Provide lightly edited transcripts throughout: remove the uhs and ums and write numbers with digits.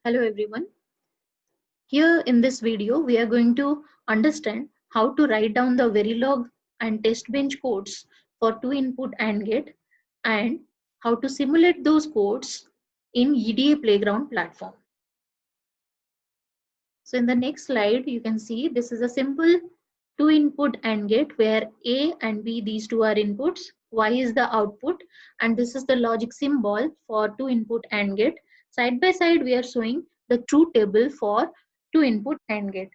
Hello everyone. Here in this video, we are going to understand how to write down the Verilog and test bench codes for two input AND gate and how to simulate those codes in EDA Playground platform. So in the next slide, you can see this is a simple two input AND gate where A and B, these two are inputs, Y is the output, and this is the logic symbol for two input AND gate. Side by side, we are showing the truth table for two input AND gate.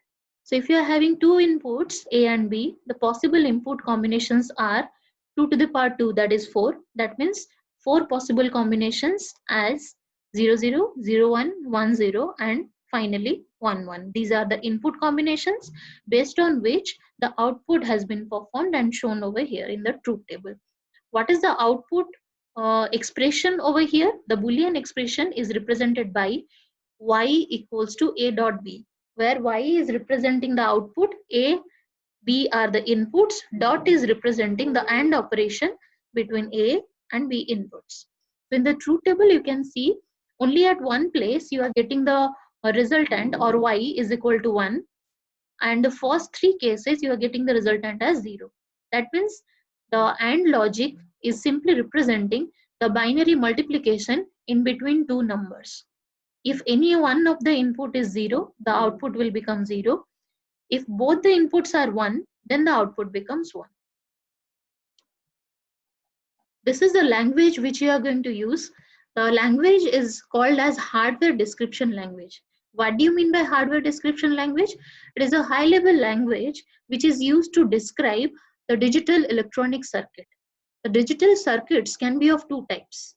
So if you are having two inputs A and B, the possible input combinations are 2 to the power 2, that is 4. That means 4 possible combinations as 0, 0, 0, 1, 1, 0, and finally 1, 1. These are the input combinations based on which the output has been performed and shown over here in the truth table. What is the output expression over here? The Boolean expression is represented by y equals to a dot b, where y is representing the output, a, b are the inputs, dot is representing the AND operation between a and b inputs. So in the truth table, you can see only at one place you are getting the resultant, or y is equal to 1, and the first three cases you are getting the resultant as 0. That means the AND logic is simply representing the binary multiplication in between two numbers. If any one of the input is 0, the output will become 0. If both the inputs are 1, then the output becomes 1. This is the language which you are going to use. The language is called as hardware description language. What do you mean by hardware description language? It is a high level language which is used to describe the digital electronic circuit. The digital circuits can be of two types: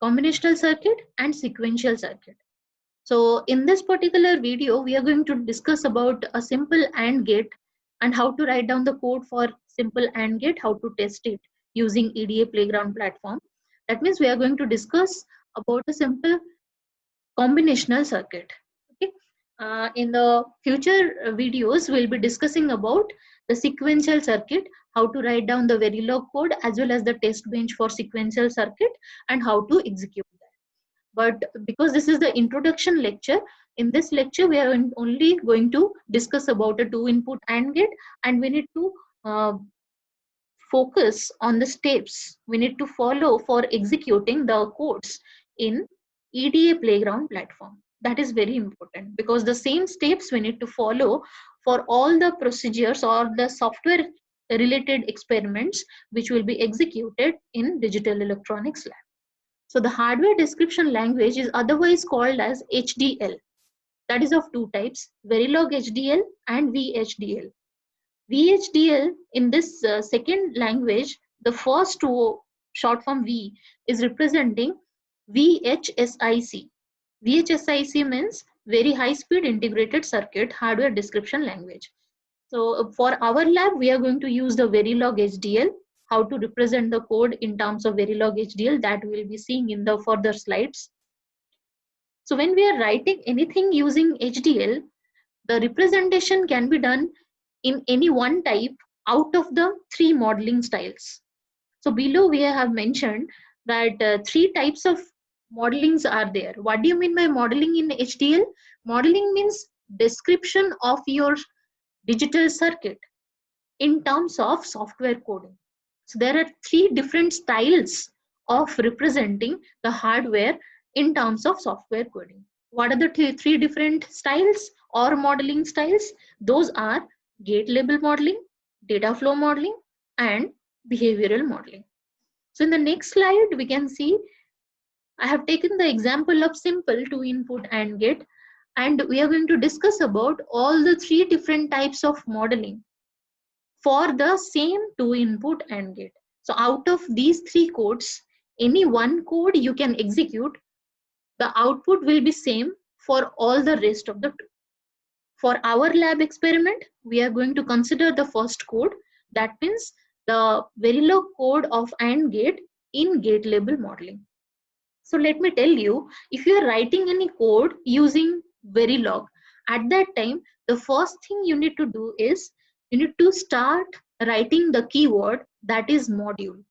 combinational circuit and sequential circuit. So in this particular video, we are going to discuss about a simple AND gate and how to write down the code for simple AND gate, how to test it using EDA Playground platform. That means we are going to discuss about a simple combinational circuit. Okay. In the future videos, we'll be discussing about the sequential circuit, how to write down the Verilog code as well as the test bench for sequential circuit and how to execute that. But because this is the introduction lecture, in this lecture we are only going to discuss about a two input AND gate, and we need to focus on the steps we need to follow for executing the codes in EDA Playground platform. That is very important because the same steps we need to follow for all the procedures or the software related experiments which will be executed in digital electronics lab. So the hardware description language is otherwise called as HDL. That is of two types: Verilog HDL and VHDL. VHDL, in this second language, the first short form V is representing VHSIC. VHSIC means Very High Speed Integrated Circuit Hardware Description Language. So for our lab, we are going to use the Verilog HDL. How to represent the code in terms of Verilog HDL, that we will be seeing in the further slides. So when we are writing anything using HDL, the representation can be done in any one type out of the three modeling styles. So below we have mentioned that three types of modelings are there. What do you mean by modeling in HDL? Modeling means description of your digital circuit in terms of software coding. So there are three different styles of representing the hardware in terms of software coding. What are the three different styles or modeling styles? Those are gate level modeling, data flow modeling, and behavioral modeling. So in the next slide, we can see I have taken the example of simple two input AND gate, and we are going to discuss about all the three different types of modeling for the same two input AND gate. So out of these three codes, any one code you can execute, the output will be same for all the rest of the two. For our lab experiment, we are going to consider the first code. That means the Verilog code of AND gate in gate level modeling. So let me tell you, if you are writing any code using Verilog, at that time, the first thing you need to do is you need to start writing the keyword, that is module.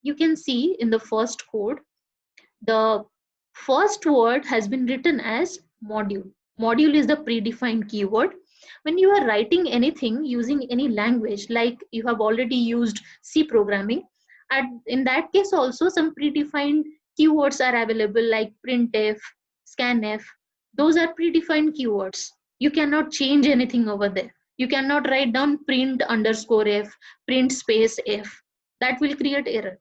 You can see in the first code, the first word has been written as module. Module is the predefined keyword. When you are writing anything using any language, like you have already used C programming, in that case also some predefined keywords are available like printf, scanf. Those are predefined keywords. You cannot change anything over there. You cannot write down print underscore f, print space f. That will create error.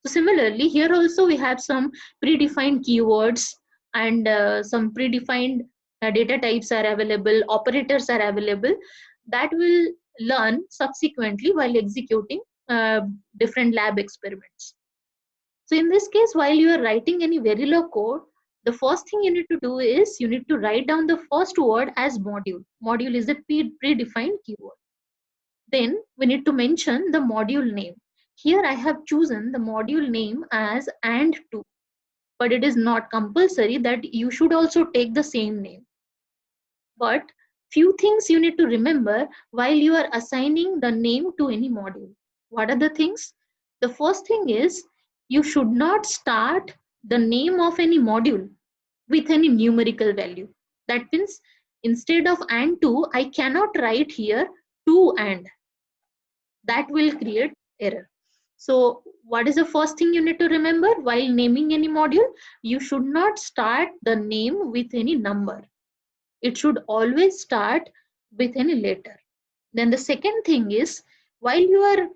So similarly, here also we have some predefined keywords and some predefined data types are available, operators are available that will learn subsequently while executing different lab experiments. So in this case, while you are writing any Verilog code, the first thing you need to do is you need to write down the first word as module. Module is a predefined keyword. Then we need to mention the module name. Here I have chosen the module name as and2, but it is not compulsory that you should also take the same name. But few things you need to remember while you are assigning the name to any module. What are the things? The first thing is you should not start the name of any module with any numerical value. That means instead of and2, I cannot write here 2 and. That will create error. So what is the first thing you need to remember while naming any module? You should not start the name with any number. It should always start with any letter. Then the second thing is, while you are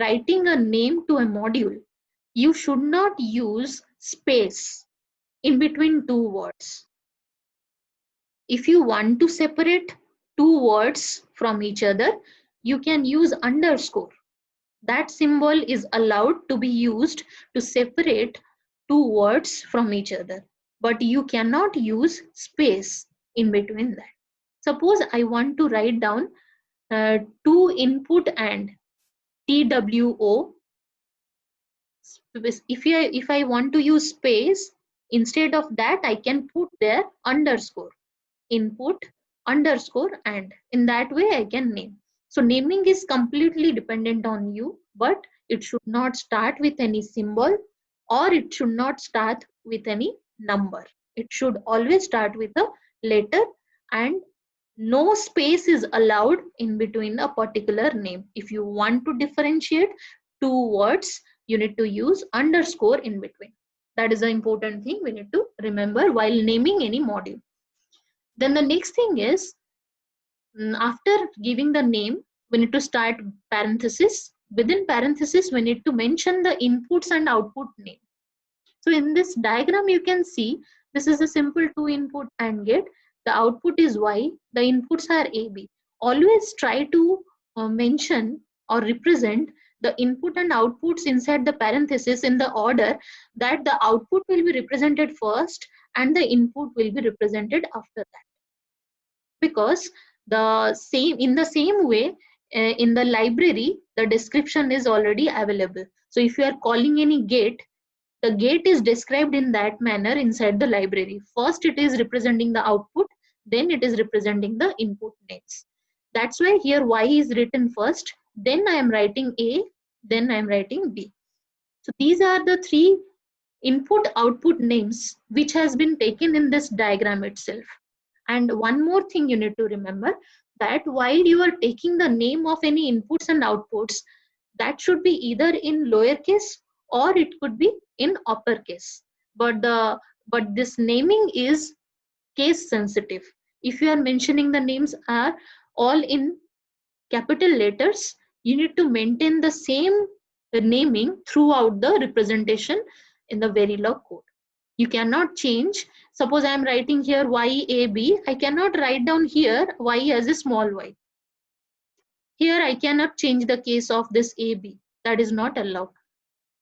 writing a name to a module, you should not use space in between two words. If you want to separate two words from each other, you can use underscore. That symbol is allowed to be used to separate two words from each other, but you cannot use space in between that. Suppose I want to write down two input and TWO. If I want to use space, instead of that, I can put there underscore, input underscore and. In that way, I can name. So naming is completely dependent on you, but it should not start with any symbol or it should not start with any number. It should always start with a letter, and no space is allowed in between a particular name. If you want to differentiate two words, you need to use underscore in between. That is an important thing we need to remember while naming any module. Then the next thing is, after giving the name, we need to start parenthesis. Within parenthesis, we need to mention the inputs and output name. So in this diagram, you can see this is a simple two input AND gate. The output is Y, the inputs are AB. Always try to mention or represent the input and outputs inside the parenthesis in the order that the output will be represented first and the input will be represented after that. Because in the same way, in the library, the description is already available. So if you are calling any gate, the gate is described in that manner inside the library. First it is representing the output, then it is representing the input names. That's why here Y is written first, then I am writing A, then I am writing B. So these are the three input output names which has been taken in this diagram itself. And one more thing you need to remember, that while you are taking the name of any inputs and outputs, that should be either in lowercase or it could be in uppercase. But this naming is case sensitive. If you are mentioning the names are all in capital letters, you need to maintain the same naming throughout the representation in the Verilog code. You cannot change. Suppose I am writing here YAB, I cannot write down here Y as a small y. Here I cannot change the case of this AB. That is not allowed.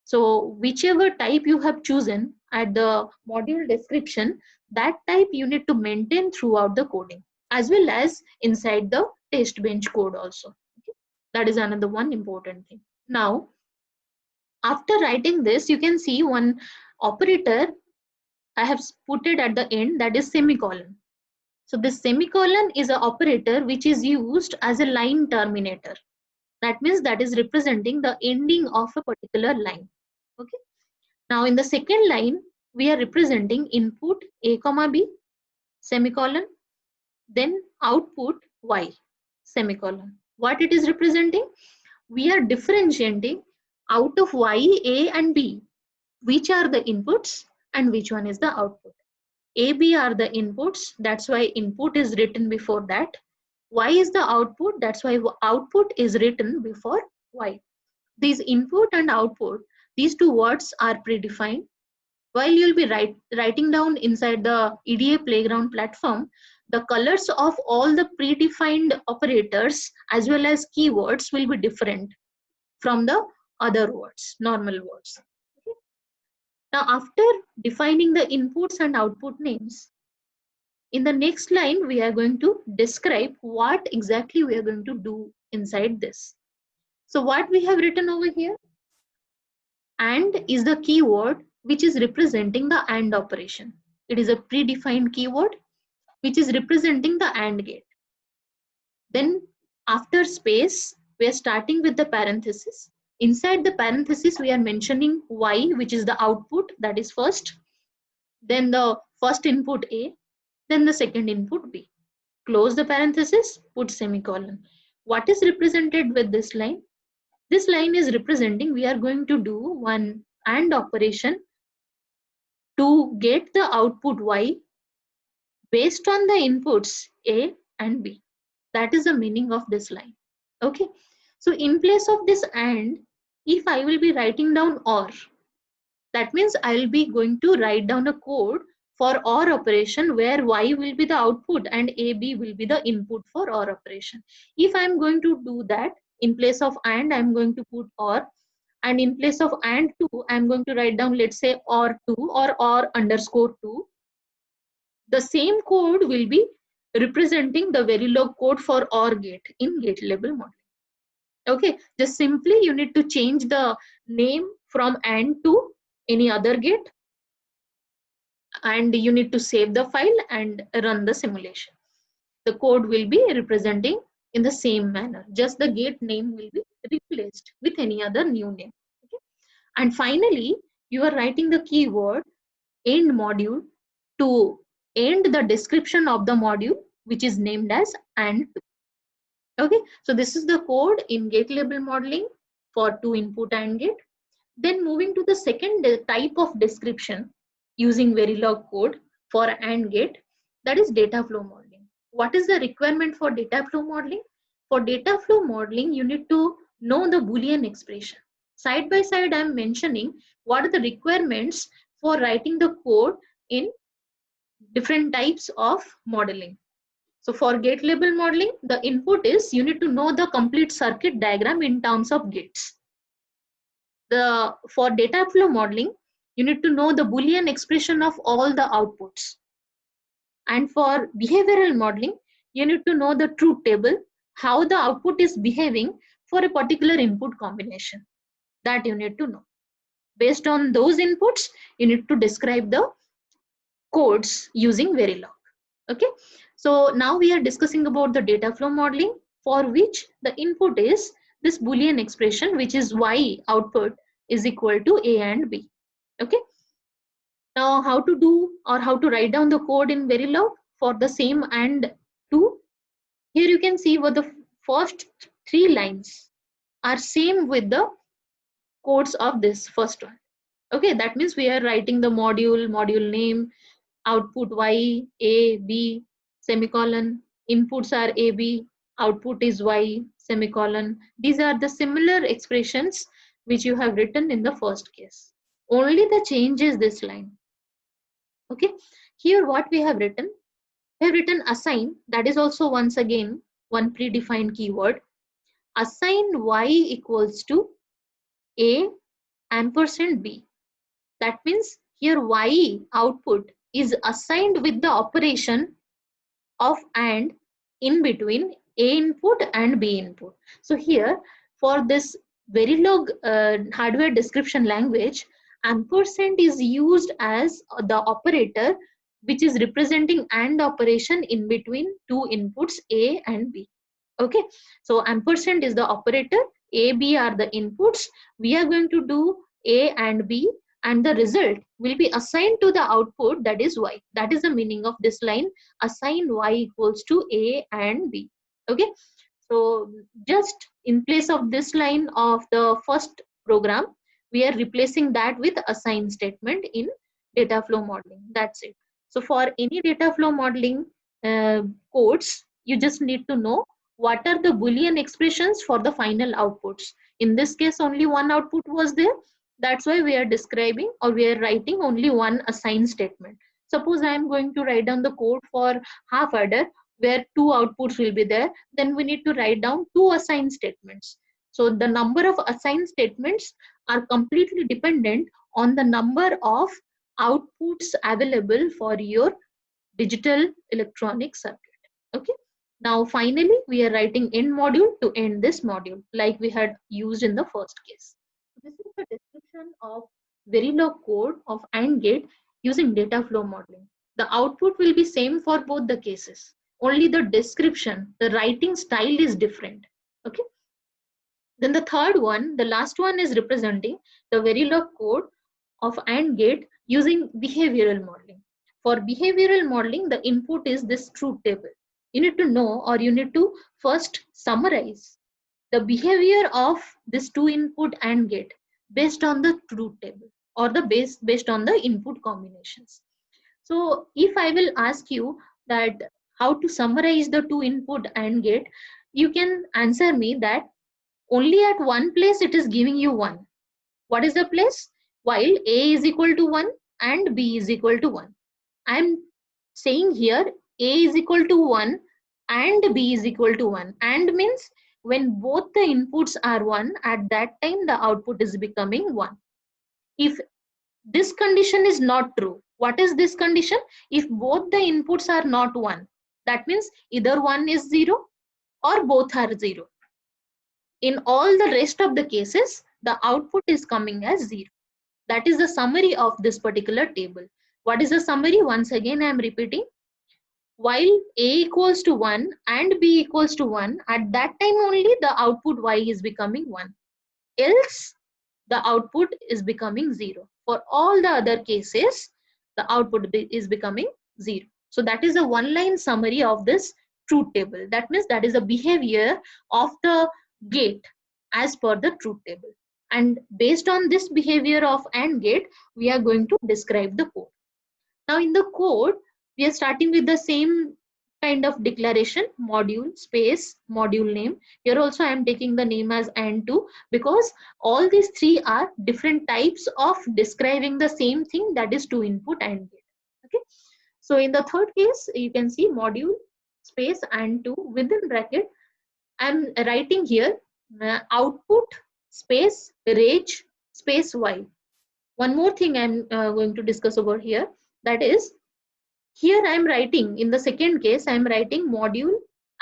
So whichever type you have chosen at the module description, that type you need to maintain throughout the coding, as well as inside the test bench code also. Okay? That is another one important thing. Now, after writing this, you can see one operator I have put it at the end, that is semicolon. So this semicolon is an operator which is used as a line terminator. That means that is representing the ending of a particular line. Okay. Now in the second line, we are representing input A comma B. semicolon, then output y, semicolon. What it is representing? We are differentiating out of y, a and b, which are the inputs and which one is the output. A, B are the inputs, that's why input is written before that. Y is the output, that's why output is written before Y. These input and output, these two words are predefined. While you'll be writing down inside the EDA playground platform, the colors of all the predefined operators as well as keywords will be different from the other words, normal words. Okay. Now, after defining the inputs and output names, in the next line, we are going to describe what exactly we are going to do inside this. So what we have written over here, AND is the keyword which is representing the AND operation. It is a predefined keyword which is representing the AND gate. Then after space, we are starting with the parenthesis. Inside the parenthesis, we are mentioning Y, which is the output, that is first. Then the first input A, then the second input B. Close the parenthesis, put semicolon. What is represented with this line? This line is representing we are going to do one AND operation to get the output Y based on the inputs A and B. That is the meaning of this line. Okay. So in place of this AND, if I will be writing down OR, that means I'll be going to write down a code for OR operation where Y will be the output and AB will be the input for OR operation. If I'm going to do that, in place of AND, I'm going to put OR, and in place of AND2, I'm going to write down, let's say, OR2 or OR underscore 2. The same code will be representing the Verilog code for OR gate in gate level model. Okay, just simply you need to change the name from AND to any other gate, and you need to save the file and run the simulation. The code will be representing in the same manner, just the gate name will be replaced with any other new name. Okay? And finally, you are writing the keyword end module to end the description of the module which is named as AND2. Okay, so this is the code in gate level modeling for 2 input AND gate. Then moving to the second type of description using Verilog code for AND gate, that is data flow modeling. What is the requirement for data flow modeling? For data flow modeling, you need to know the Boolean expression. Side by side, I am mentioning what are the requirements for writing the code in different types of modeling. So for gate level modeling, the input is you need to know the complete circuit diagram in terms of gates. For data flow modeling, you need to know the Boolean expression of all the outputs. And for behavioral modeling, you need to know the truth table, how the output is behaving for a particular input combination. That you need to know. Based on those inputs, you need to describe the codes using Verilog. Okay. So now we are discussing about the data flow modeling, for which the input is this Boolean expression, which is Y output is equal to A and B. Okay. Now how to do or how to write down the code in Verilog for the same AND2. Here you can see what the first 3 lines are same with the codes of this first one. Okay, that means we are writing the module name, output Y, A, B, semicolon, inputs are A, B, output is Y, semicolon. These are the similar expressions which you have written in the first case. Only the change is this line. Okay, here what we have written assign, that is also once again one predefined keyword. Assign Y equals to A ampersand B. That means here Y output is assigned with the operation of AND in between A input and B input. So here for this Verilog hardware description language, ampersand is used as the operator which is representing AND operation in between 2 inputs A and B. Okay, so ampersand is the operator, A, B are the inputs. We are going to do A and B and the result will be assigned to the output, that is y. That is the meaning of this line, assign y equals to a and b. Okay, so just in place of this line of the first program, we are replacing that with assign statement in data flow modeling. That's it. So for any data flow modeling codes, you just need to know what are the Boolean expressions for the final outputs. In this case, only one output was there. That's why we are describing, or we are writing only one assign statement. Suppose I am going to write down the code for half adder where two outputs will be there, then we need to write down two assign statements. So the number of assign statements are completely dependent on the number of outputs available for your digital electronic circuit. Okay, now finally we are writing end module to end this module like we had used in the first case. This is the description of Verilog code of AND gate using data flow modeling. The output will be same for both the cases, only the description, the writing style is different. Okay, then the third one, the last one, is representing the Verilog code of AND gate using behavioral modeling. For behavioral modeling, the input is this truth table. You need to know, or you need to first summarize the behavior of this two input AND gate based on the truth table, or the based on the input combinations. So if I will ask you that how to summarize the two input AND gate, you can answer me that only at one place it is giving you 1. What is the place? While a is equal to 1 and b is equal to 1. I am saying here a is equal to 1 and b is equal to 1. And means when both the inputs are 1, at that time the output is becoming 1. If this condition is not true, what is this condition? If both the inputs are not 1, that means either one is 0 or both are 0. In all the rest of the cases, the output is coming as 0. That is the summary of this particular table. What is the summary? Once again, I am repeating. While a equals to 1 and b equals to 1, at that time only the output y is becoming 1. Else, the output is becoming 0. For all the other cases, the output is becoming 0. So that is a one-line summary of this truth table. That means that is the behavior of the gate as per the truth table. And based on this behavior of AND gate, we are going to describe the code. Now in the code, we are starting with the same kind of declaration, module space module name. Here also I am taking the name as AND2 because all these three are different types of describing the same thing, that is two input AND gate. Okay, so in the third case, you can see module space AND2 within bracket. I am writing here output space range space y. One more thing I am going to discuss over here, that is, here I am writing, in the second case, I am writing module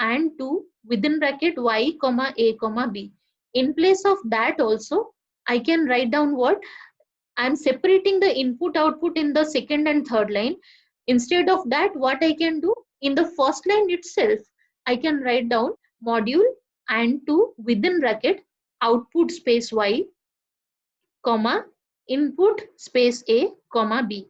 AND2 within bracket y comma a comma b. In place of that also, I can write down what? I am separating the input output in the second and third line. Instead of that, what I can do, in the first line itself, I can write down module AND2 within bracket output space y comma input space a comma b.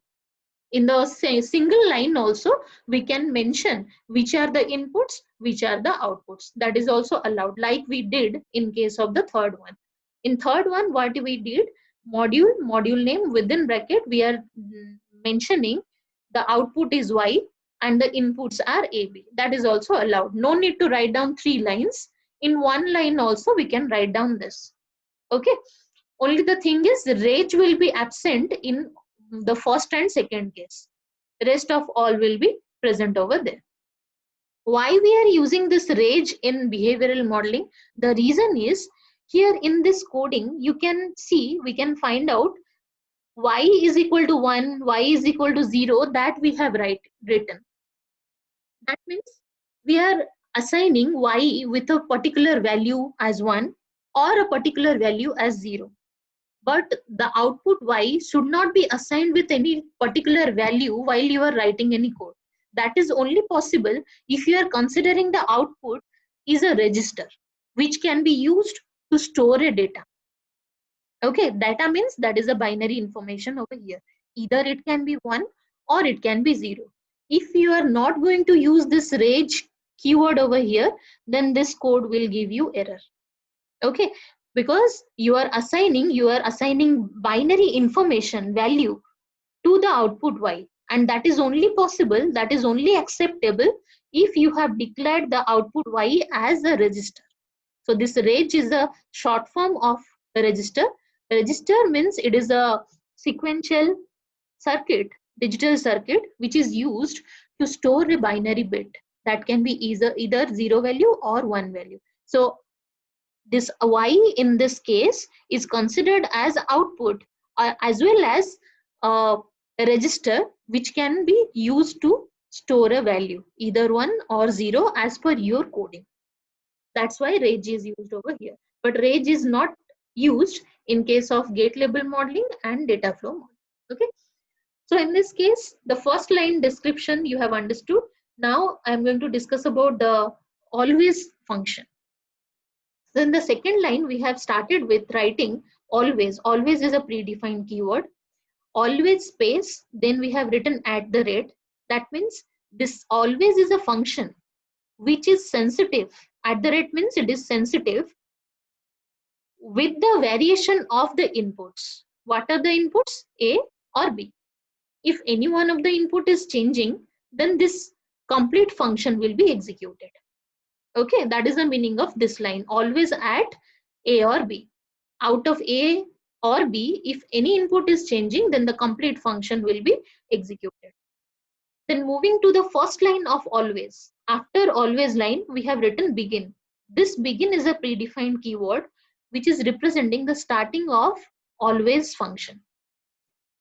In the single line also, we can mention which are the inputs, which are the outputs. That is also allowed, like we did in case of the third one. In third one, what we did, module name within bracket, we are mentioning the output is y and the inputs are ab. That is also allowed. No need to write down 3 lines. In one line also we can write down this. Okay, only the thing is range will be absent in the first and second case. Rest of all will be present over there. Why we are using this range in behavioral modeling? The reason is, here in this coding, you can see, we can find out y is equal to 1, y is equal to 0, that we have written. That means we are assigning y with a particular value as 1 or a particular value as 0. But the output y should not be assigned with any particular value while you are writing any code. That is only possible if you are considering the output is a register which can be used to store a data. Okay, data means that is a binary information over here. Either it can be 1 or it can be 0. If you are not going to use this range keyword over here, then this code will give you error. Okay, because you are assigning binary information value to the output y, and that is only possible, that is only acceptable if you have declared the output y as a register. So this reg is a short form of a register. Register means it is a sequential circuit, digital circuit, which is used to store a binary bit that can be either 0 value or 1 value. So this y in this case is considered as output, as well as a register which can be used to store a value, either 1 or 0 as per your coding. That's why rage is used over here. But rage is not used in case of gate level modeling and data flow modeling. Okay. So in this case, the first line description you have understood. Now I'm going to discuss about the always function. So in the second line, we have started with writing always. Always is a predefined keyword. Always space, then we have written at the rate. That means this always is a function which is sensitive. At the rate means it is sensitive with the variation of the inputs. What are the inputs? A or B. If any one of the input is changing, then this complete function will be executed. Okay, that is the meaning of this line. Always at A or B. Out of A or B, if any input is changing, then the complete function will be executed. Then moving to the first line of always. After always line, we have written begin. This begin is a predefined keyword which is representing the starting of always function.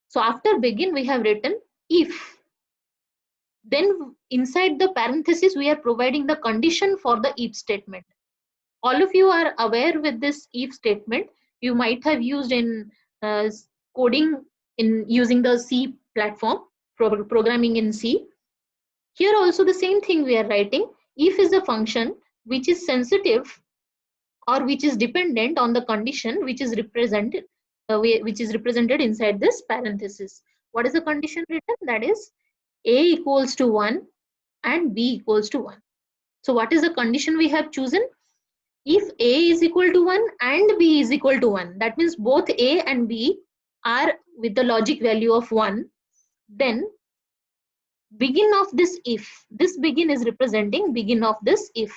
So after begin, we have written if. Then inside the parenthesis, we are providing the condition for the if statement. All of you are aware with this if statement. You might have used in coding in using the C platform, programming in C. Here also the same thing we are writing. If is a function which is sensitive or which is dependent on the condition which is represented inside this parenthesis. What is the condition written? That is A equals to 1 and B equals to 1. So what is the condition we have chosen? If A is equal to 1 and B is equal to 1, that means both A and B are with the logic value of 1, then begin of this if. This begin is representing begin of this if.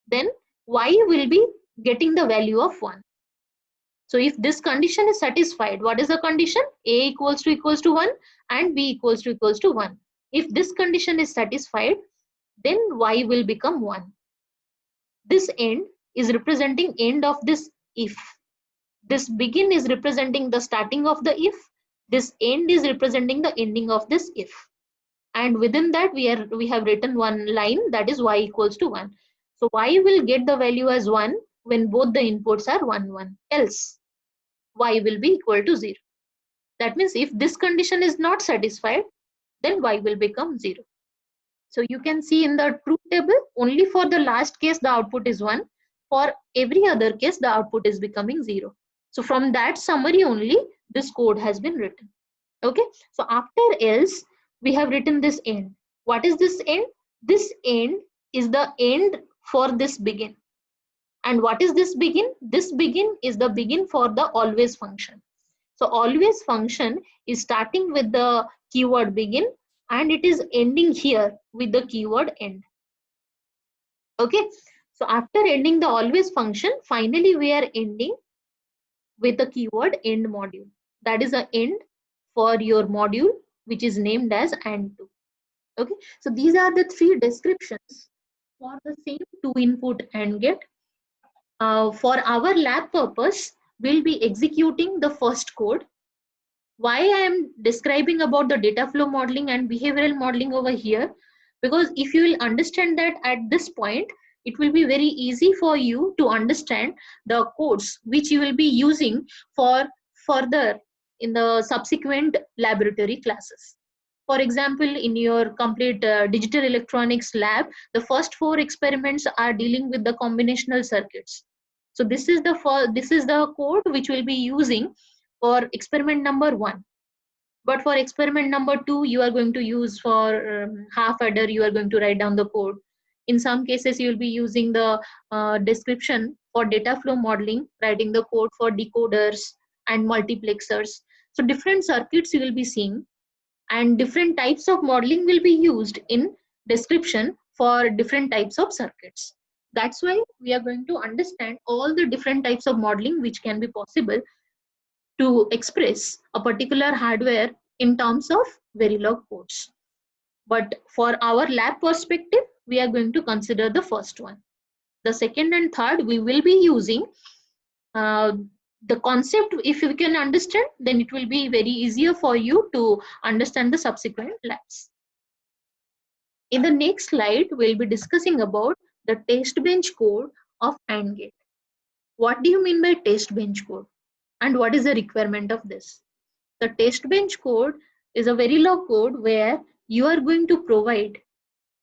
Then y will be getting the value of 1. So if this condition is satisfied, what is the condition? A equals to 1 and B equals to 1. If this condition is satisfied, then y will become 1. This end is representing end of this if. This begin is representing the starting of the if. This end is representing the ending of this if. And within that we have written one line, that is y equals to 1. So y will get the value as 1 when both the inputs are 1 1, else y will be equal to 0. That means if this condition is not satisfied, then y will become 0. So you can see in the truth table, only for the last case the output is 1. For every other case the output is becoming 0. So from that summary only this code has been written. Okay, so after else we have written this end. What is this end? This end is the end for this begin. And what is this begin? This begin is the begin for the always function. So always function is starting with the keyword begin and it is ending here with the keyword end. Okay, so after ending the always function, finally we are ending with the keyword end module. That is an end for your module which is named as AND2. Okay, so these are the three descriptions for the same two input AND gate. For our lab purpose, we'll be executing the first code. Why I am describing about the data flow modeling and behavioral modeling over here? Because if you will understand that at this point, it will be very easy for you to understand the codes which you will be using for further in the subsequent laboratory classes. For example, in your complete digital electronics lab, the first 4 experiments are dealing with the combinational circuits. So this is the code which we'll be using for experiment number 1. But for experiment number 2, you are going to use for half adder, you are going to write down the code. In some cases, you will be using the description for data flow modeling, writing the code for decoders and multiplexers. So different circuits you will be seeing, and different types of modeling will be used in description for different types of circuits. That's why we are going to understand all the different types of modeling which can be possible to express a particular hardware in terms of Verilog codes. But for our lab perspective, we are going to consider the first one. The second and third, we will be using uh, the concept. If you can understand, then it will be very easier for you to understand the subsequent labs. In the next slide, we'll be discussing about the test bench code of AND gate. What do you mean by test bench code? And what is the requirement of this? The test bench code is a Verilog code where you are going to provide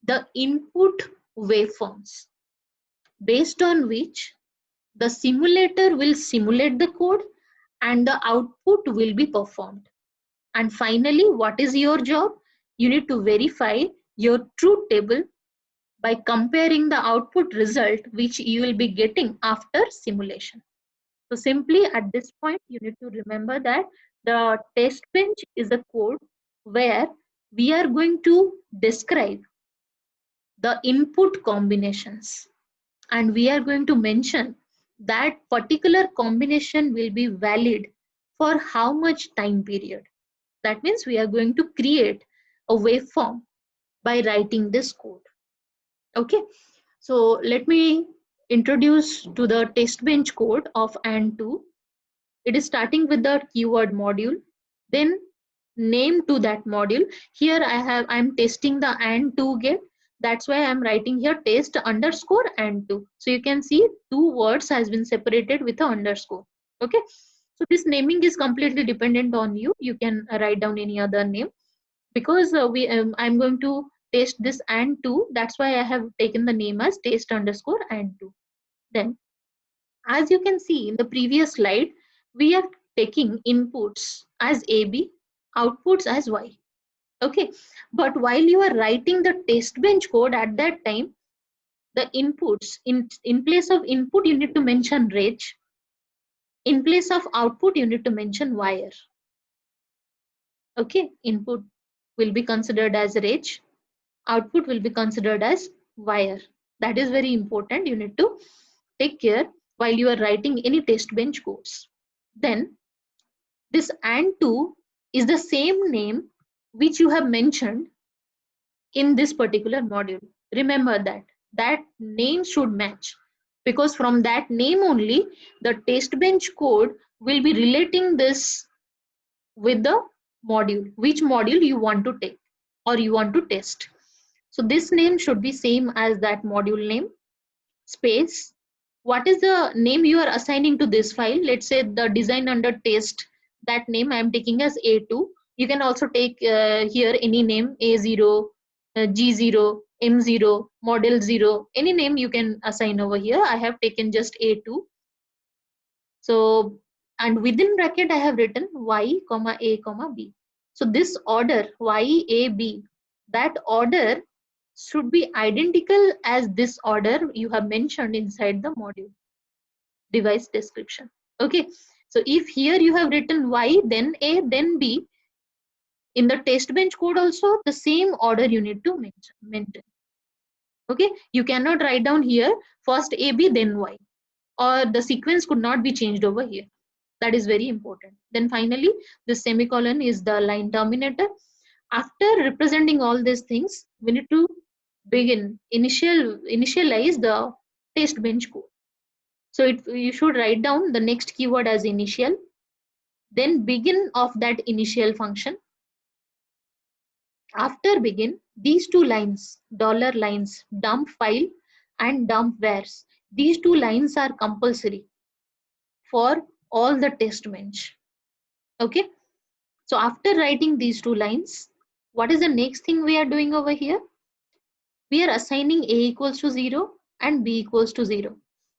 the input waveforms based on which the simulator will simulate the code and the output will be performed. And finally, what is your job? You need to verify your truth table by comparing the output result which you will be getting after simulation. So simply at this point, you need to remember that the test bench is a code where we are going to describe the input combinations, and we are going to mention that particular combination will be valid for how much time period. That means we are going to create a waveform by writing this code. Okay, so let me introduce to the test bench code of AND2. It is starting with the keyword module, then name to that module. Here I'm testing the AND2 gate. That's why I'm writing here test underscore AND2. So you can see two words has been separated with an underscore. Okay. So this naming is completely dependent on you. You can write down any other name, because I'm going to test this AND2. That's why I have taken the name as test underscore AND2. Then, as you can see in the previous slide, we are taking inputs as AB, outputs as Y. Okay, but while you are writing the test bench code at that time, the inputs, in place of input, you need to mention reg. In place of output, you need to mention wire. Okay, input will be considered as reg, output will be considered as wire. That is very important. You need to take care while you are writing any test bench codes. Then this AND2 is the same name which you have mentioned in this particular module. Remember that name should match, because from that name only the test bench code will be relating this with the module, which module you want to take or you want to test. So this name should be same as that module name, space. What is the name you are assigning to this file? Let's say the design under test, that name I am taking as A2. You can also take here any name, A0, G0, M0, model 0, any name you can assign over here. I have taken just A2. So, and within bracket I have written Y, comma A, comma B. So this order Y, A, B, that order should be identical as this order you have mentioned inside the module device description. Okay, so if here you have written Y, then A, then B, in the test bench code also the same order you need to maintain. Okay, you cannot write down here first A, B, then Y, or the sequence could not be changed over here. That is very important. Then finally, the semicolon is the line terminator. After representing all these things, we need to begin initialize the test bench code. So you should write down the next keyword as initial, then begin of that initial function. After begin, these two lines, dollar lines, dump file and dump wheres, these two lines are compulsory for all the test bench. Okay, so after writing these two lines, what is the next thing we are doing over here? We are assigning A equals to 0 and B equals to 0.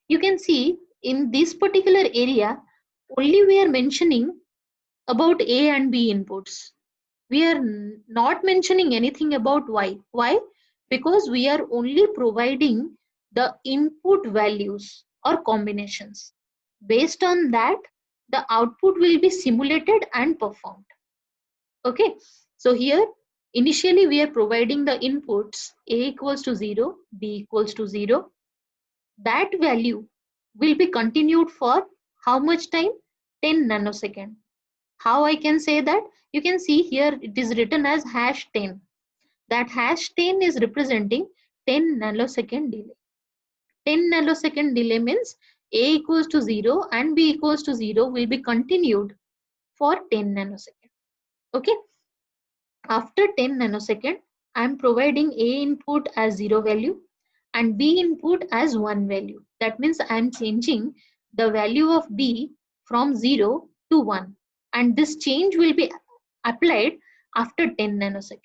You can see in this particular area, only we are mentioning about A and B inputs. We are not mentioning anything about Y. Why? Because we are only providing the input values or combinations. Based on that, the output will be simulated and performed. Okay, so here initially we are providing the inputs A equals to 0, B equals to 0. That value will be continued for how much time? 10 nanosecond. How I can say that? You can see here it is written as hash 10. That hash 10 is representing 10 nanosecond delay. 10 nanosecond delay means A equals to 0 and B equals to 0 will be continued for 10 nanosecond. Okay. After 10 nanosecond, I am providing A input as 0 value and B input as 1 value. That means I am changing the value of B from 0 to 1. And this change will be applied after 10 nanosecond.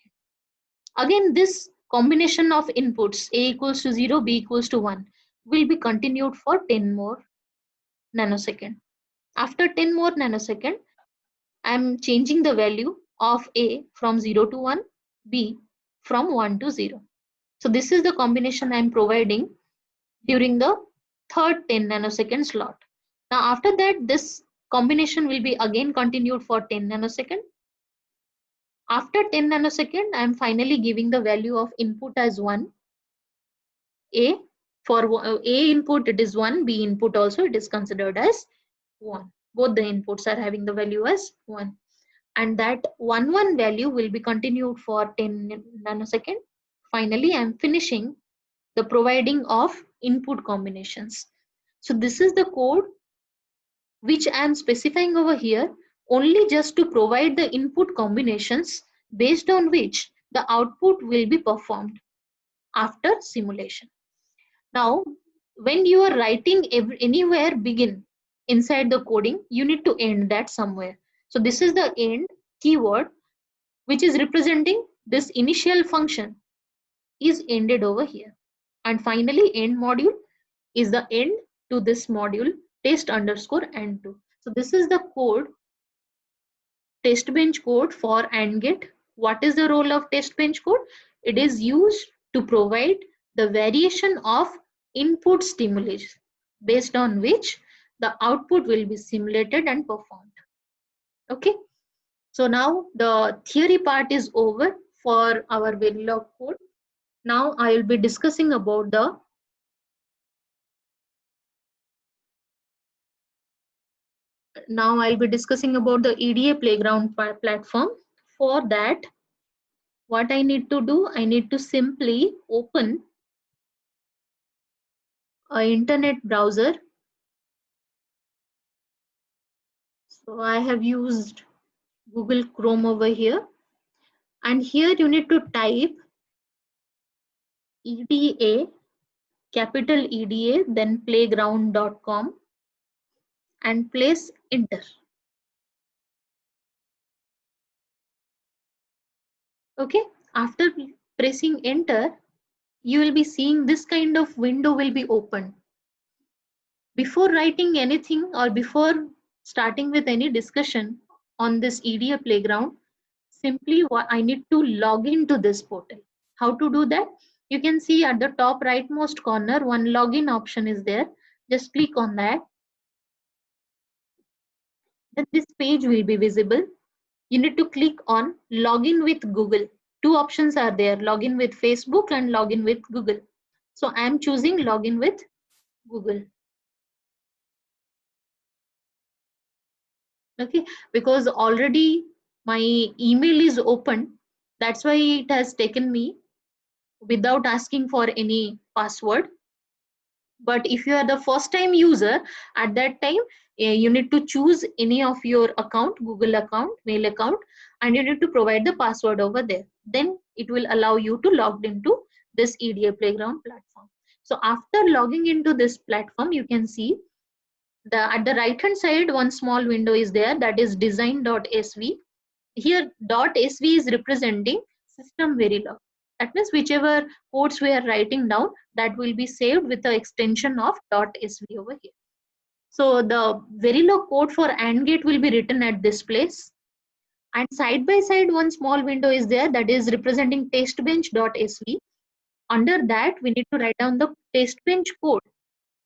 Again, this combination of inputs A equals to 0, B equals to 1 will be continued for 10 more nanosecond. After 10 more nanosecond, I am changing the value of A from 0 to 1, B from 1 to 0. So this is the combination I am providing during the third 10 nanosecond slot. Now after that, this combination will be again continued for 10 nanosecond. After 10 nanosecond, I am finally giving the value of input as 1. A, for A input it is 1, B input also it is considered as 1. Both the inputs are having the value as 1. And that 1 value will be continued for 10 nanosecond. Finally, I am finishing the providing of input combinations. So this is the code which I am specifying over here only just to provide the input combinations based on which the output will be performed after simulation. Now, when you are writing anywhere begin inside the coding, you need to end that somewhere. So this is the end keyword which is representing this initial function is ended over here. And finally, end module is the end to this module test underscore and2. So this is the code, test bench code for AND gate. What is the role of test bench code? It is used to provide the variation of input stimulus based on which the output will be simulated and performed. Okay. So now the theory part is over for our Verilog code. Now I will be discussing about the EDA Playground platform. For that, what I need to do, I need to simply open an internet browser. So I have used Google Chrome over here. And here you need to type EDA, capital EDA, then playground.com and place enter. Okay, after pressing enter, you will be seeing this kind of window will be opened. Before writing anything or before starting with any discussion on this EDA Playground, simply I need to log into this portal. How to do that? You can see at the top rightmost corner, one login option is there. Just click on that. Then this page will be visible. You need to click on login with Google. Two options are there, login with Facebook and login with Google. So I am choosing login with Google. Okay, because already my email is open. That's why it has taken me without asking for any password. But if you are the first time user, at that time you need to choose any of your account, Google account, mail account, and you need to provide the password over there. Then it will allow you to log into this EDA Playground platform. So after logging into this platform, you can see at the right hand side one small window is there, that is design.sv. Here .sv is representing system Verilog. That means whichever codes we are writing down, that will be saved with the extension of .sv over here. So the Verilog code for AND gate will be written at this place. And side by side, one small window is there that is representing testbench.sv. Under that, we need to write down the testbench code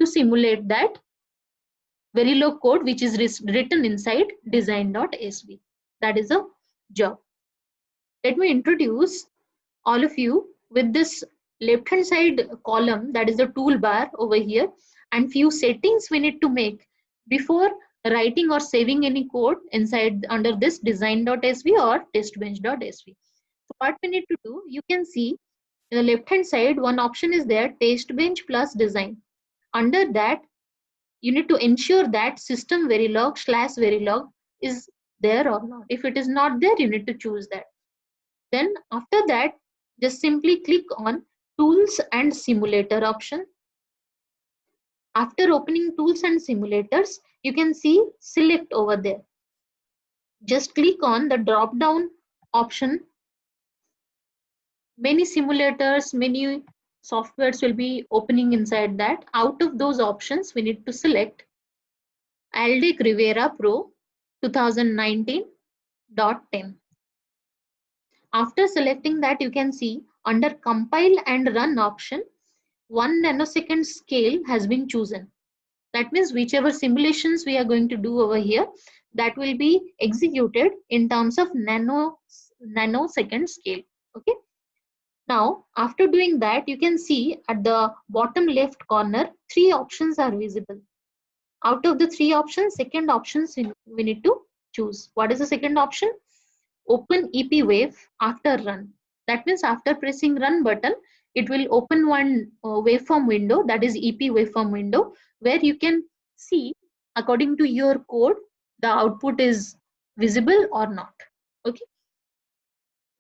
to simulate that Verilog code which is written inside design.sv. That is a job. Let me introduce all of you with this left hand side column, that is the toolbar over here, and few settings we need to make before writing or saving any code inside under this design.sv or testbench.sv. So what we need to do, you can see in the left hand side one option is there, testbench plus design. Under that you need to ensure that system verilog / verilog is there or not. If it is not there, you need to choose that. Then after that, just simply click on Tools and Simulator option. After opening Tools and Simulators, you can see Select over there. Just click on the drop down option. Many simulators, many softwares will be opening inside that. Out of those options, we need to select Aldec Rivera Pro 2019.10. After selecting that, you can see under Compile and Run option, 1 nanosecond scale has been chosen. That means whichever simulations we are going to do over here, that will be executed in terms of nanosecond scale. Okay. Now, after doing that, you can see at the bottom left corner, 3 options are visible. Out of the 3 options, second options we need to choose. What is the second option? Open EP wave after run. That means after pressing run button, it will open one waveform window, that is EP waveform window, where you can see according to your code, the output is visible or not. Okay.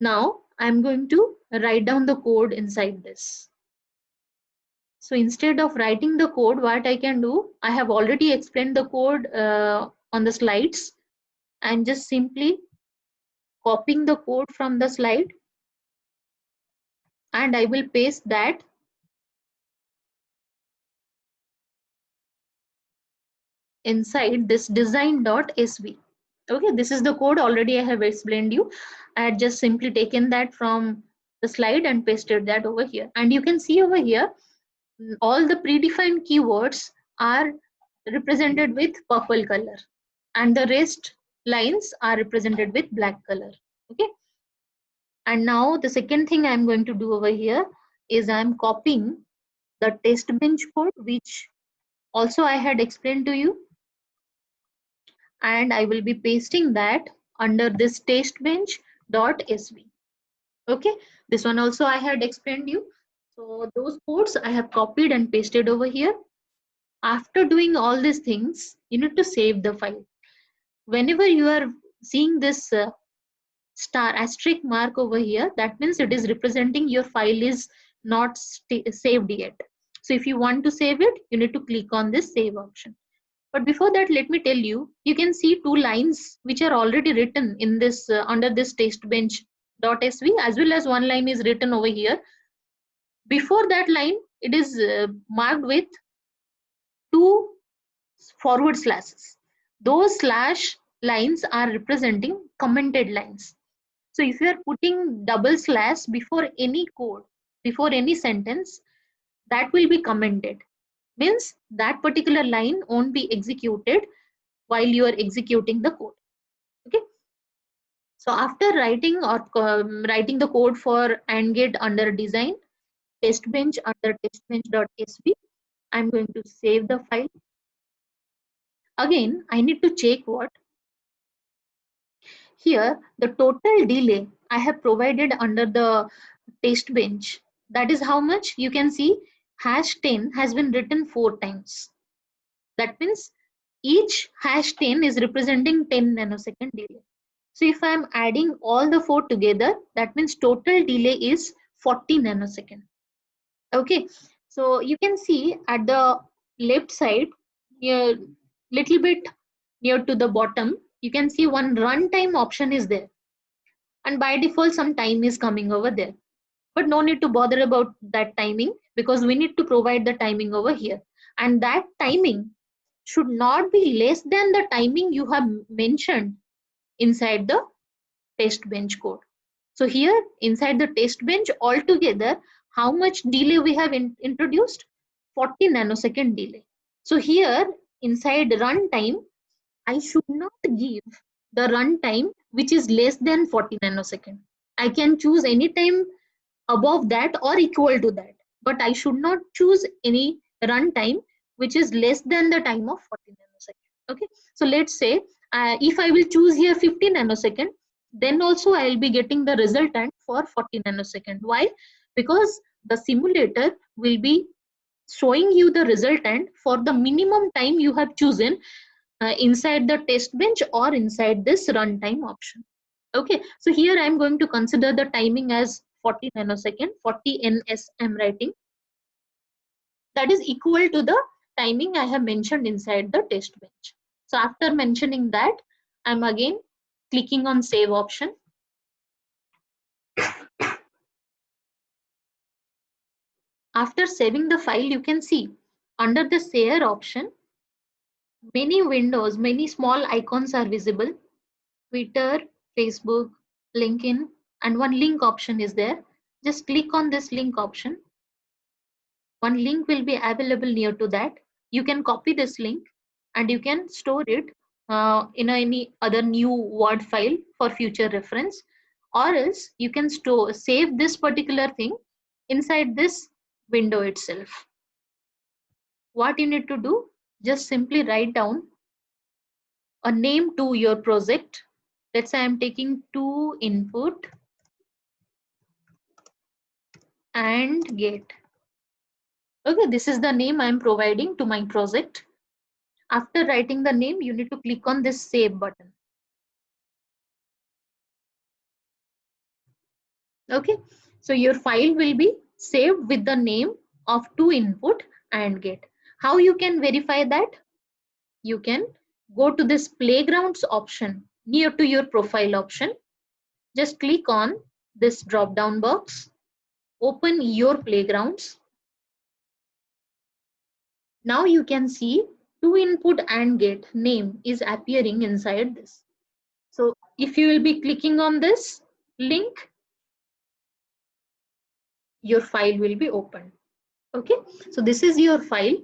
Now I'm going to write down the code inside this. So instead of writing the code, what I can do, I have already explained the code on the slides. I'm just simply copying the code from the slide and I will paste that inside this design.sv. Okay, this is the code already I have explained you. I had just simply taken that from the slide and pasted that over here. And you can see over here, all the predefined keywords are represented with purple color and the rest lines are represented with black color. Okay. And now the second thing I'm going to do over here is I'm copying the test bench code, which also I had explained to you, and I will be pasting that under this testbench.sv. Okay, this one also I had explained you. So those codes I have copied and pasted over here. After doing all these things, you need to save the file. Whenever you are seeing this star asterisk mark over here, that means it is representing your file is not saved yet. So if you want to save it, you need to click on this save option. But before that, let me tell you, you can see 2 lines which are already written in this under this testbench.sv, as well as 1 line is written over here. Before that line, it is marked with 2 forward slashes. Those slash lines are representing commented lines. So if you are putting double slash before any code, before any sentence, that will be commented. Means that particular line won't be executed while you are executing the code. Okay. So after writing or writing the code for AND gate under design, testbench under testbench.sv, I'm going to save the file. Again, I need to check what here the total delay I have provided under the test bench. That is how much you can see #10 has been written 4 times. That means each #10 is representing 10 nanosecond delay. So if I am adding all the 4 together, that means total delay is 40 nanosecond. Okay, so you can see at the left side, near little bit near to the bottom, you can see one runtime option is there. And by default, some time is coming over there. But no need to bother about that timing because we need to provide the timing over here. And that timing should not be less than the timing you have mentioned inside the test bench code. So here inside the test bench altogether, how much delay we have introduced? 40 nanosecond delay. So here inside runtime, I should not give the runtime which is less than 40 nanosecond. I can choose any time above that or equal to that, but I should not choose any runtime which is less than the time of 40 nanosecond. Okay, so let's say if I will choose here 50 nanosecond, then also I will be getting the resultant for 40 nanosecond. Why? Because the simulator will be showing you the resultant for the minimum time you have chosen inside the test bench or inside this runtime option. Okay, so here I am going to consider the timing as 40 nanosecond, 40 ns I'm writing. That is equal to the timing I have mentioned inside the test bench. So after mentioning that, I'm again clicking on save option. After saving the file, you can see under the share option, many windows, many small icons are visible. Twitter, Facebook, LinkedIn, and one link option is there. Just click on this link option. One link will be available near to that. You can copy this link and you can store it in any other new Word file for future reference, or else you can save this particular thing inside this window itself. What you need to do, just simply write down a name to your project. Let's say I'm taking to input and get. Okay, this is the name I'm providing to my project. After writing the name, you need to click on this save button. Okay, so your file will be saved with the name of to input and get. How you can verify that? You can go to this playgrounds option near to your profile option. Just click on this drop down box, open your playgrounds. Now you can see to input and get name is appearing inside this. So if you will be clicking on this link, your file will be opened. Okay, so this is your file.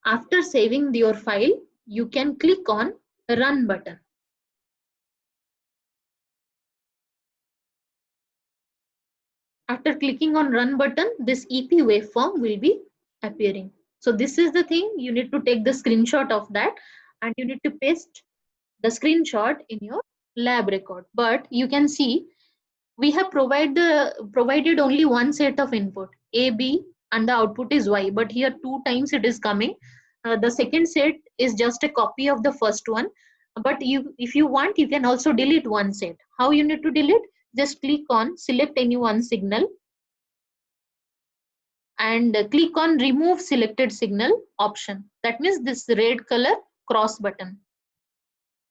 After saving your file, you can click on run button. After clicking on run button, this EP waveform will be appearing. So this is the thing, you need to take the screenshot of that and you need to paste the screenshot in your lab record. But you can see we have provided only one set of input, A, B, and the output is Y, but here 2 times it is coming. The second set is just a copy of the first one, but if you want, you can also delete one set. How you need to delete? Just click on select any one signal and click on remove selected signal option. That means this red color cross button,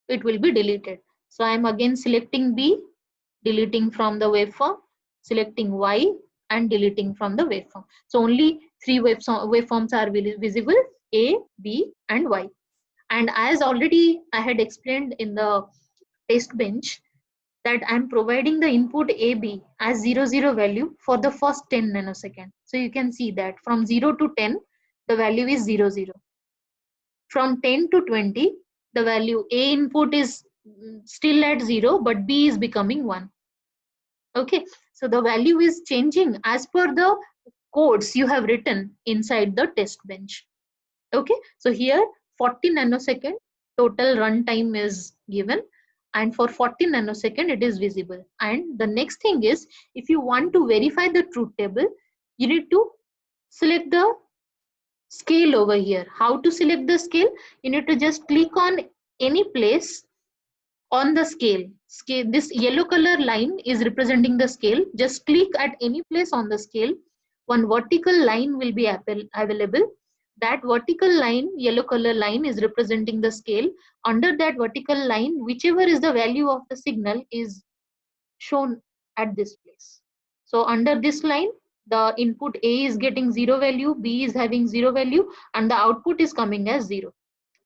it will be deleted. So I am again selecting B, deleting from the waveform, selecting Y, and deleting from the waveform. So only 3 waveforms are visible, A, B, and Y. And as already I had explained in the test bench, that I'm providing the input AB as 00 value for the first 10 nanosecond. So you can see that from 0 to 10, the value is 00. From 10 to 20, the value A input is still at 0, but B is becoming 1. Okay, so the value is changing as per the codes you have written inside the test bench. Okay, so here 40 nanosecond total runtime is given, and for 40 nanosecond it is visible. And the next thing is, if you want to verify the truth table, you need to select the scale over here. How to select the scale? You need to just click on any place on the scale. This yellow color line is representing the scale. Just click at any place on the scale. One vertical line will be available. That vertical line, yellow color line, is representing the scale. Under that vertical line, whichever is the value of the signal is shown at this place. So under this line, the input A is getting 0 value, B is having 0 value, and the output is coming as 0.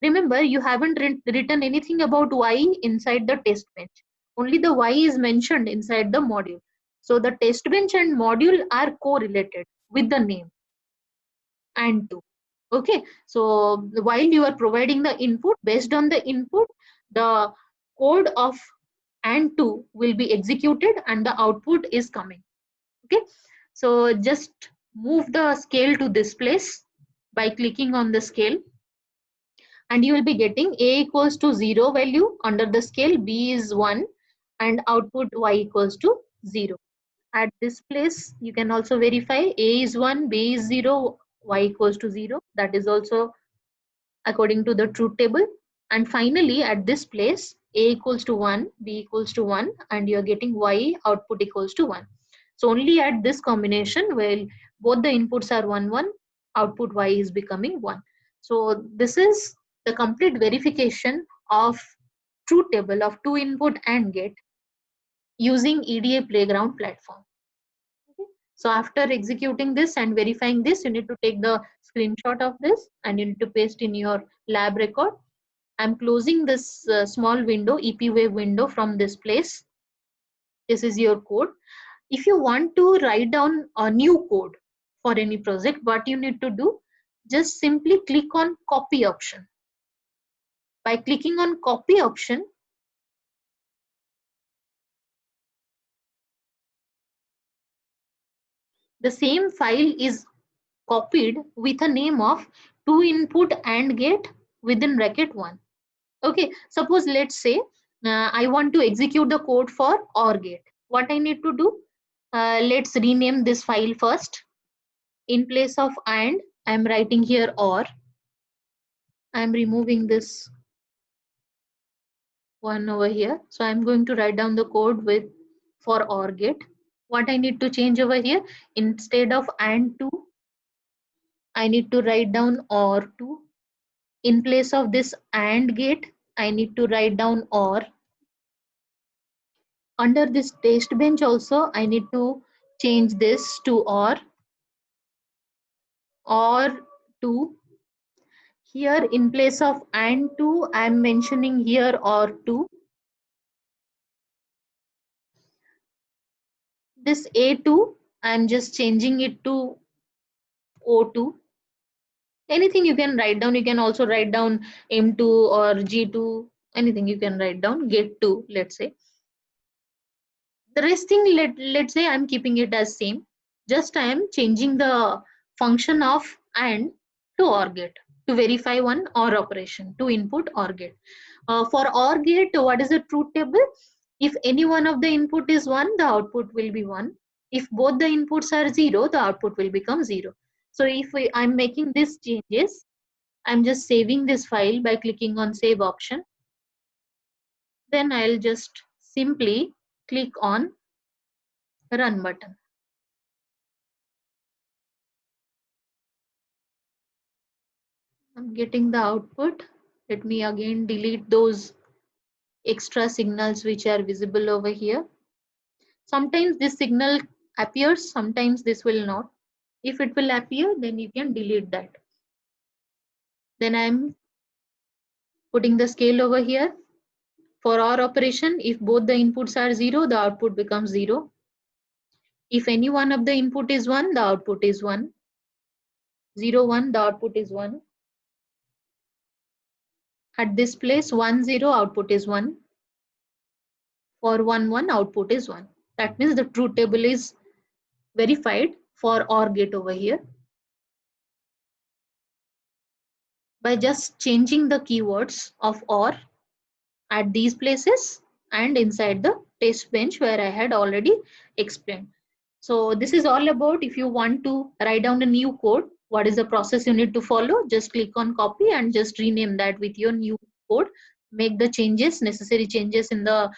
Remember, you haven't written anything about y inside the test bench. Only the y is mentioned inside the module. So the test bench and module are correlated with the name and to. Okay, so while you are providing the input, based on the input, the code of and to will be executed and the output is coming. Okay, so just move the scale to this place by clicking on the scale, and you will be getting a equals to 0 value under the scale, b is 1, and output y equals to 0. At this place you can also verify a is 1, b is 0, y equals to 0. That is also according to the truth table. And finally at this place a equals to 1, b equals to 1, and you are getting y output equals to 1. So only at this combination where both the inputs are 1 1, output y is becoming 1. So this is the complete verification of truth table of two input AND gate using EDA Playground platform. Okay. So after executing this and verifying this, you need to take the screenshot of this and you need to paste in your lab record. I'm closing this small window, EPWave window from this place. This is your code. If you want to write down a new code for any project, what you need to do, just simply click on copy option. By clicking on copy option, the same file is copied with a name of two input AND gate within bracket 1. Okay, suppose let's say I want to execute the code for OR gate. What I need to do? Let's rename this file first. In place of AND, I'm writing here OR. I'm removing this one over here. So I'm going to write down the code with for OR gate. What I need to change over here, instead of AND 2, I need to write down OR 2. In place of this AND gate, I need to write down OR. Under this test bench also, I need to change this to or 2. Here in place of and 2, I am mentioning here or 2. This A2, I am just changing it to O2. Anything you can write down. You can also write down M2 or G2. Anything you can write down. Get 2, let's say. The rest thing, let's say I'm keeping it as same. Just I am changing the function of AND to OR gate to verify one OR operation, to input OR gate. For OR gate, what is the truth table? If any one of the input is 1, the output will be 1. If both the inputs are 0, the output will become 0. So if I'm making these changes, I'm just saving this file by clicking on save option. Then I'll just simply click on run button. I'm getting the output. Let me again delete those extra signals which are visible over here. Sometimes this signal appears, sometimes this will not. If it will appear, then you can delete that. Then I'm putting the scale over here. For OR operation, if both the inputs are 0, the output becomes 0. If any one of the input is 1, the output is 1. 0, 1, the output is 1. At this place, 1, 0, output is 1. For 1, 1, output is 1. That means the truth table is verified for OR gate over here. By just changing the keywords of OR at these places and inside the test bench where I had already explained. So this is all about if you want to write down a new code, what is the process you need to follow? Just click on copy and just rename that with your new code. Make the changes, necessary changes in the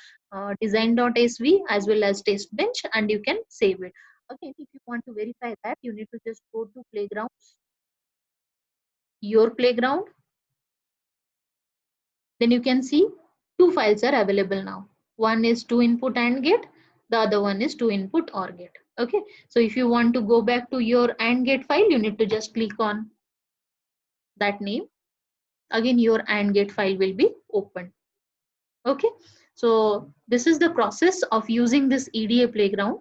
design.sv as well as test bench, and you can save it. Okay, if you want to verify that, you need to just go to playgrounds, your playground. Then you can see two files are available now. One is two input AND gate, the other one is two input OR gate. Okay, so if you want to go back to your AND gate file, you need to just click on that name. again your AND gate file will be opened. Okay, so this is the process of using this EDA playground.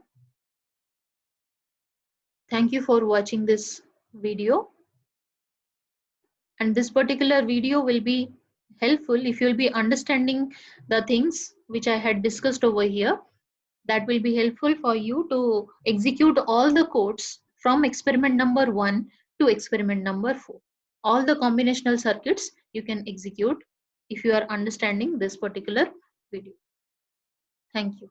Thank you for watching this video. And this particular video will be helpful if you'll be understanding the things which I had discussed over here. That will be helpful for you to execute all the codes from experiment number 1 to experiment number 4. All the combinational circuits you can execute if you are understanding this particular video. Thank you.